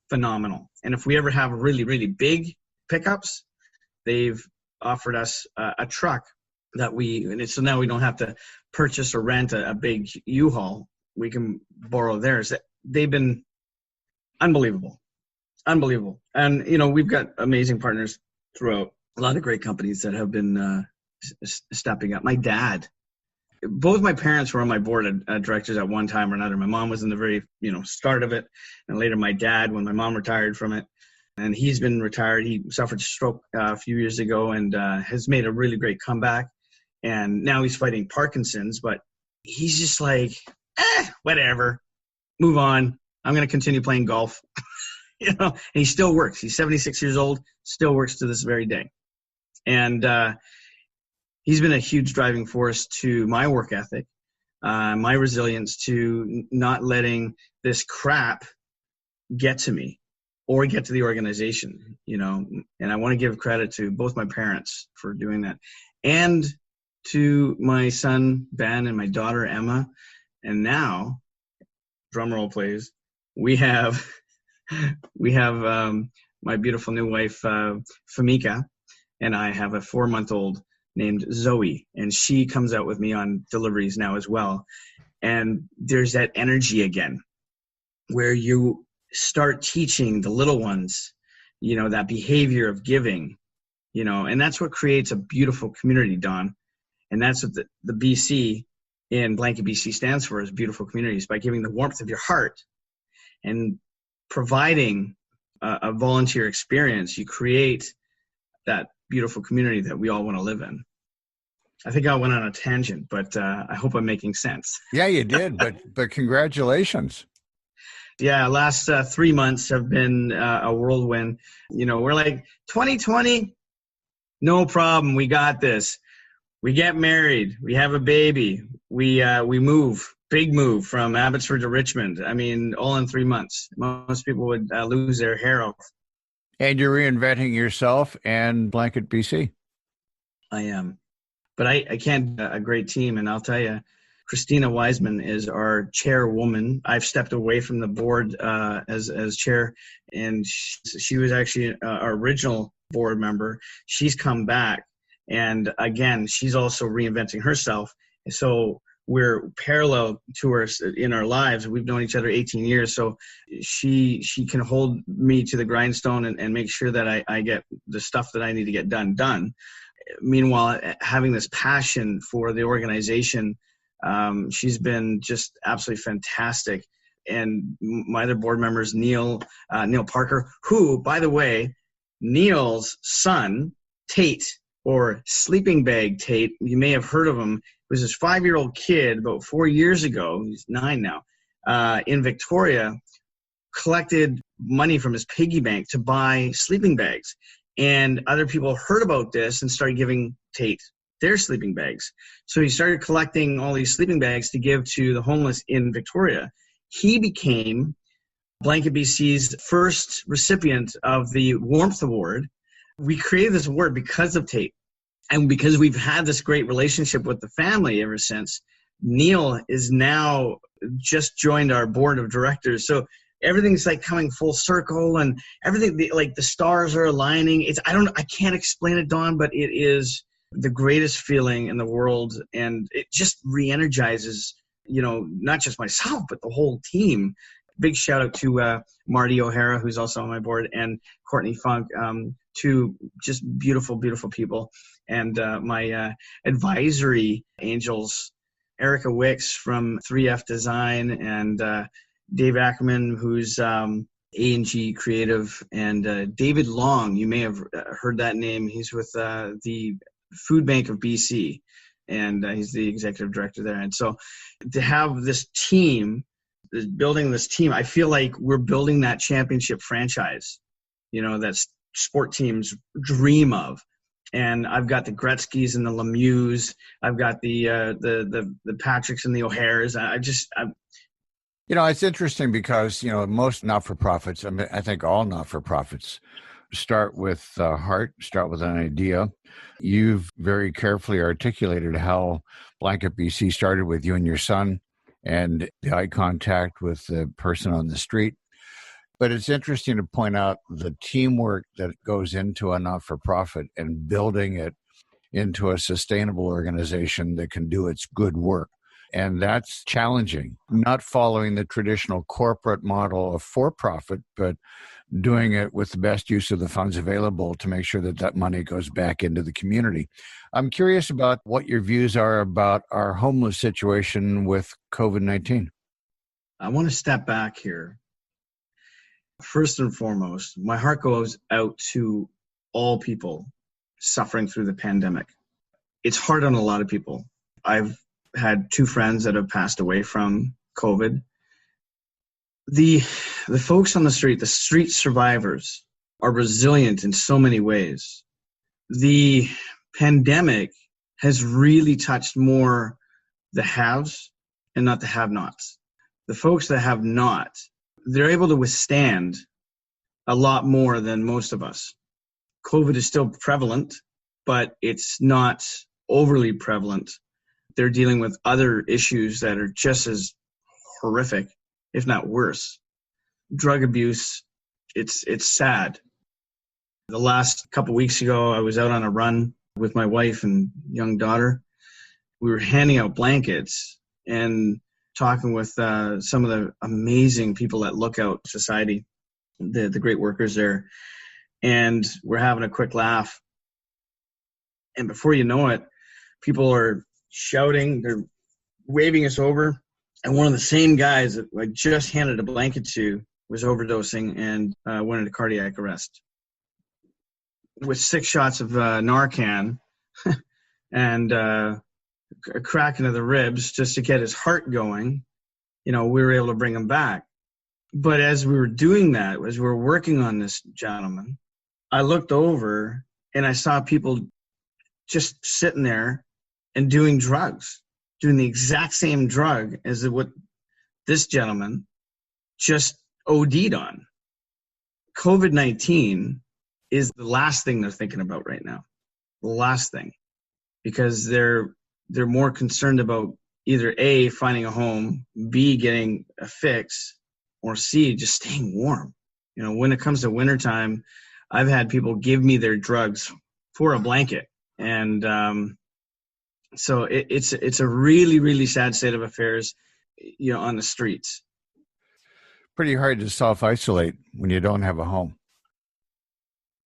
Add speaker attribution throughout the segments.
Speaker 1: phenomenal. And if we ever have really, really big pickups, they've offered us a truck so now we don't have to purchase or rent a big U-Haul. We can borrow theirs. They've been unbelievable. And, we've got amazing partners throughout, a lot of great companies that have been stepping up. My dad, both my parents were on my board of directors at one time or another. My mom was in the very, start of it. And later my dad, when my mom retired from it, and he's been retired. He suffered a stroke a few years ago and has made a really great comeback. And now he's fighting Parkinson's, but he's just like, whatever, move on. I'm going to continue playing golf. And he still works. He's 76 years old, still works to this very day. And he's been a huge driving force to my work ethic, my resilience, to not letting this crap get to me or get to the organization, and I want to give credit to both my parents for doing that, and to my son, Ben, and my daughter, Emma. And now, drum roll please, we have my beautiful new wife, Famika, and I have a 4-month-old named Zoe, and she comes out with me on deliveries now as well. And there's that energy again where you start teaching the little ones, that behavior of giving, and that's what creates a beautiful community, Don. And that's what the BC in Blanket BC stands for, is beautiful communities. By giving the warmth of your heart and providing a volunteer experience, you create that beautiful community that we all want to live in. I think I went on a tangent, but I hope I'm making sense.
Speaker 2: Yeah, you did, but congratulations.
Speaker 1: Yeah, last 3 months have been a whirlwind. We're like, 2020, no problem. We got this. We get married. We have a baby. We move, big move from Abbotsford to Richmond. I mean, all in 3 months. Most people would lose their hair off.
Speaker 2: And you're reinventing yourself and Blanket BC. I
Speaker 1: am. But I can't, a great team. And I'll tell you, Christina Wiseman is our chairwoman. I've stepped away from the board as chair, and she was actually our original board member. She's come back, and again, she's also reinventing herself. So we're parallel to her in our lives. We've known each other 18 years, so she can hold me to the grindstone and make sure that I get the stuff that I need to get done. Meanwhile, having this passion for the organization, she's been just absolutely fantastic. And my other board members, Neil Parker, who, by the way, Neil's son, Tate, or Sleeping Bag Tate, you may have heard of him, was this 5-year-old kid about 4 years ago, he's 9 now, in Victoria, collected money from his piggy bank to buy sleeping bags. And other people heard about this and started giving Tate their sleeping bags. So he started collecting all these sleeping bags to give to the homeless in Victoria. He became Blanket BC's first recipient of the Warmth Award. We created this award because of Tate. And because we've had this great relationship with the family ever since. Neil is now just joined our board of directors. So everything's like coming full circle, and everything, like the stars are aligning. I can't explain it, Don, but it is the greatest feeling in the world. And it just re-energizes, not just myself, but the whole team. Big shout out to Marty O'Hara, who's also on my board, and Courtney Funk, two just beautiful, beautiful people. And my advisory angels, Erica Wicks from 3F Design, and Dave Ackerman, who's A&G Creative, and David Long, you may have heard that name. He's with the Food Bank of BC, and he's the executive director there. And so to have this team, building this team, I feel like we're building that championship franchise, that sport teams dream of. And I've got the Gretzkys and the Lemieux. I've got the Patricks and the O'Hares.
Speaker 2: It's interesting because, most not-for-profits, I think all not-for-profits start with heart, start with an idea. You've very carefully articulated how Blanket BC started with you and your son, and the eye contact with the person on the street. But it's interesting to point out the teamwork that goes into a not-for-profit and building it into a sustainable organization that can do its good work. And that's challenging, not following the traditional corporate model of for-profit, but doing it with the best use of the funds available to make sure that that money goes back into the community. I'm curious about what your views are about our homeless situation with COVID-19.
Speaker 1: I want to step back here. First and foremost, my heart goes out to all people suffering through the pandemic. It's hard on a lot of people. I've had 2 friends that have passed away from COVID. The folks on the street survivors are resilient in so many ways. The pandemic has really touched more the haves and not the have-nots. The folks that have not, they're able to withstand a lot more than most of us. COVID is still prevalent, but it's not overly prevalent. They're dealing with other issues that are just as horrific, if not worse. Drug abuse, it's sad. The last couple of weeks ago, I was out on a run with my wife and young daughter. We were handing out blankets and talking with some of the amazing people at Lookout Society, the great workers there. And we're having a quick laugh. And before you know it, people are shouting, they're waving us over. And one of the same guys that I just handed a blanket to was overdosing and went into cardiac arrest with 6 shots of Narcan and a crack into the ribs just to get his heart going. We were able to bring him back. But as we were doing that, as we were working on this gentleman, I looked over and I saw people just sitting there and doing drugs, doing the exact same drug as what this gentleman just OD'd on. COVID-19 is the last thing they're thinking about right now. The last thing. Because they're more concerned about either A, finding a home, B, getting a fix, or C, just staying warm. When it comes to wintertime, I've had people give me their drugs for a blanket. And so it's a really, really sad state of affairs, on the streets.
Speaker 2: Pretty hard to self-isolate when you don't have a home.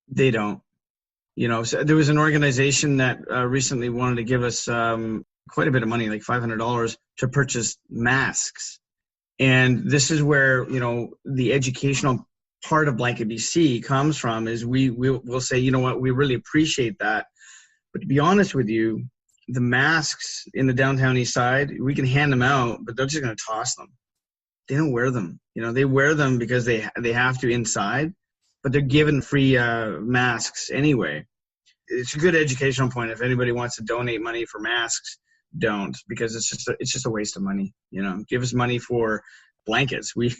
Speaker 1: They don't. So there was an organization that recently wanted to give us quite a bit of money, like $500, to purchase masks. And this is where, the educational part of Blanket BC comes from, is we'll say, you know what, we really appreciate that. But to be honest with you, the masks in the downtown east side, we can hand them out, but they're just going to toss them. They don't wear them. They wear them because they have to inside, but they're given free masks anyway. It's a good educational point. If anybody wants to donate money for masks, don't, because it's just a waste of money. Give us money for blankets. We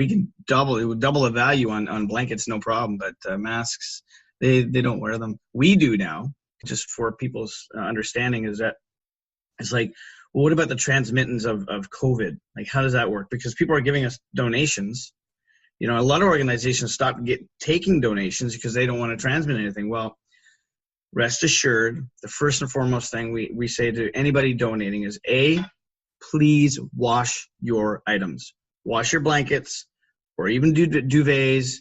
Speaker 1: can double the value on blankets, no problem. But masks, they don't wear them. We do now. Just for people's understanding, is that it's like, well, what about the transmittance of COVID? Like, how does that work? Because people are giving us donations. A lot of organizations stopped taking donations because they don't want to transmit anything. Well, rest assured, the first and foremost thing we say to anybody donating is, A, please wash your items. Wash your blankets, or even duvets.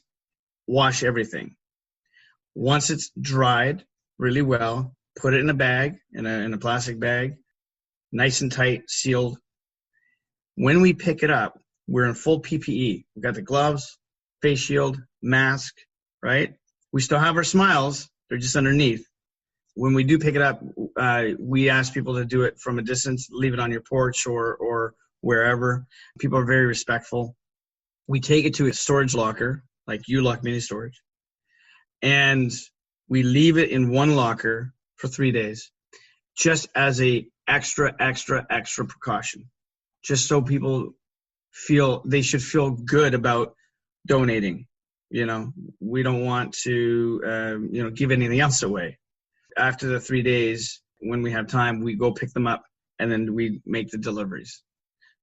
Speaker 1: Wash everything. Once it's dried really well, put it in a bag, in a plastic bag, nice and tight, sealed. When we pick it up, we're in full PPE. We've got the gloves, face shield, mask, right? We still have our smiles. They're just underneath. When we do pick it up, we ask people to do it from a distance, leave it on your porch or wherever. People are very respectful. We take it to a storage locker, like U-Lock mini storage, and we leave it in one locker for 3 days, just as a extra precaution, just so people feel they should feel good about donating. We don't want to, give anything else away. After the 3 days, when we have time, we go pick them up and then we make the deliveries.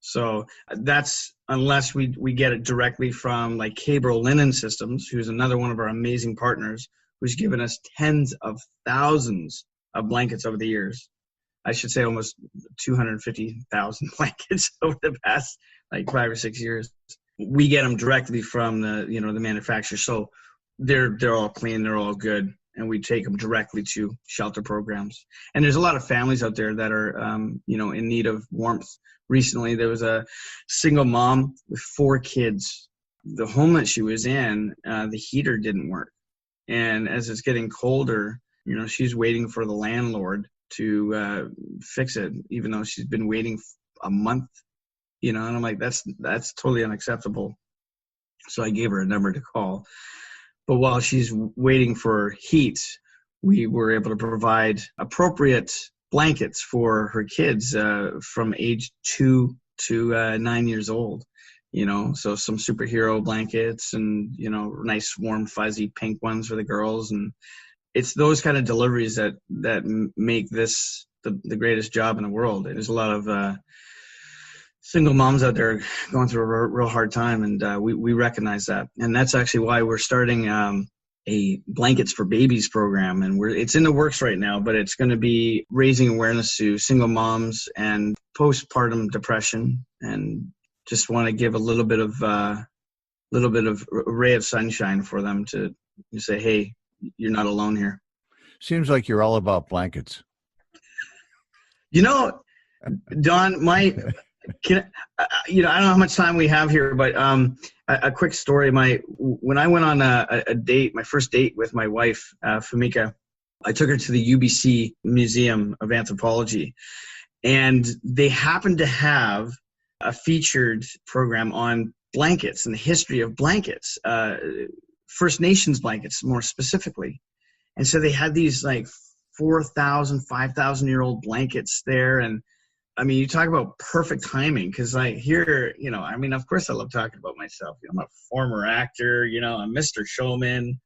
Speaker 1: So that's, unless we get it directly from like Cabro Linen Systems, who's another one of our amazing partners, who's given us tens of thousands of blankets over the years. I should say almost 250,000 blankets over the past like 5 or 6 years. We get them directly from the manufacturer. So they're all clean, they're all good, and we take them directly to shelter programs. And there's a lot of families out there that are in need of warmth. Recently, there was a single mom with 4 kids. The home that she was in, the heater didn't work. And as it's getting colder, she's waiting for the landlord to fix it, even though she's been waiting a month, and I'm like, that's totally unacceptable. So I gave her a number to call. But while she's waiting for heat, we were able to provide appropriate blankets for her kids from age 2 to 9 years old. So some superhero blankets and, nice, warm, fuzzy pink ones for the girls. And it's those kind of deliveries that make this the greatest job in the world. There's a lot of single moms out there going through a real hard time, and we recognize that. And that's actually why we're starting a Blankets for Babies program, and it's in the works right now, but it's going to be raising awareness to single moms and postpartum depression, and just want to give a little bit of ray of sunshine for them to say, hey, you're not alone here.
Speaker 2: Seems like you're all about blankets.
Speaker 1: Don, I don't know how much time we have here, but a quick story. When I went on a date, my first date with my wife, Famika, I took her to the UBC Museum of Anthropology, and they happened to have a featured program on blankets and the history of blankets, First Nations blankets more specifically. And so they had these like 4,000, 5,000-year-old blankets there. And I mean, you talk about perfect timing, because like here, of course I love talking about myself. I'm a former actor, I'm Mr. Showman.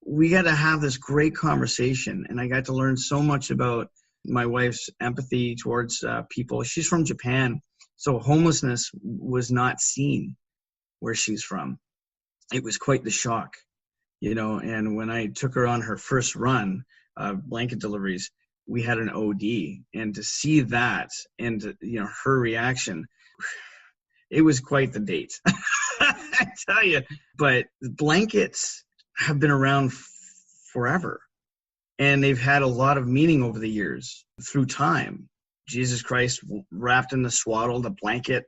Speaker 1: We got to have this great conversation, and I got to learn so much about my wife's empathy towards people. She's from Japan, so homelessness was not seen where she's from. It was quite the shock, and when I took her on her first run of blanket deliveries, we had an OD, and to see that and her reaction, it was quite the date. I tell you. But blankets have been around forever, and they've had a lot of meaning over the years through time. Jesus Christ wrapped in the swaddle, the blanket,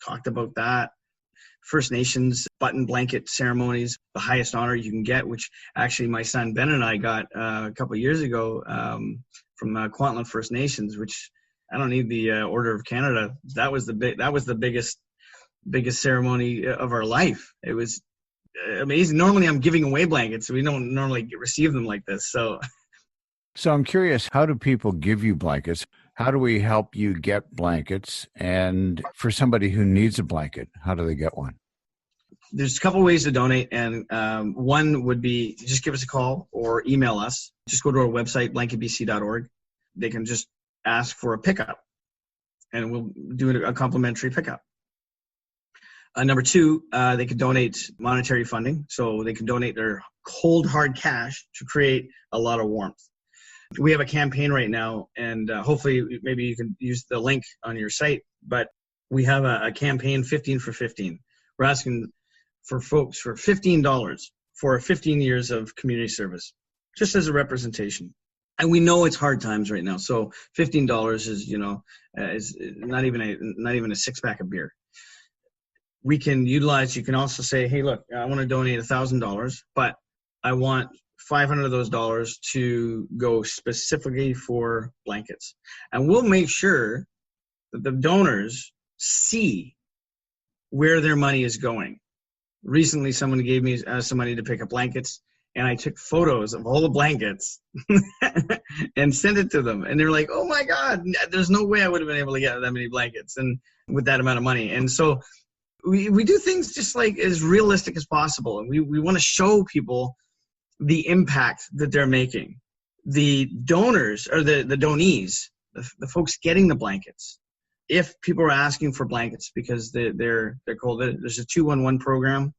Speaker 1: talked about that. First Nations button blanket ceremonies, the highest honor you can get, which actually my son Ben and I got a couple of years ago from Kwantlen First Nations, which I don't need the Order of Canada. That was the biggest ceremony of our life. It was amazing. Normally I'm giving away blankets. So we don't normally receive them like this. So
Speaker 2: I'm curious, how do people give you blankets? How do we help you get blankets? And for somebody who needs a blanket, how do they get one?
Speaker 1: There's a couple ways to donate, and one would be just give us a call or email us. Just go to our website, blanketbc.org. They can just ask for a pickup, and we'll do a complimentary pickup. Number two, they could donate monetary funding, so they can donate their cold, hard cash to create a lot of warmth. We have a campaign right now, and hopefully maybe you can use the link on your site, but we have a campaign, 15 for 15. We're asking for folks for $15 for 15 years of community service, just as a representation. And we know it's hard times right now, so $15 is, is not even a 6-pack of beer. We can utilize, you can also say, hey, look, I want to donate $1,000, but I want 500 of those dollars to go specifically for blankets. And we'll make sure that the donors see where their money is going. Recently, someone gave me some money to pick up blankets, and I took photos of all the blankets and sent it to them. And they're like, oh my God, there's no way I would have been able to get that many blankets and with that amount of money. And so we do things just like as realistic as possible. And we want to show people the impact that they're making. The donors, or the donees, the folks getting the blankets, if people are asking for blankets because they're cold, there's a 211 program.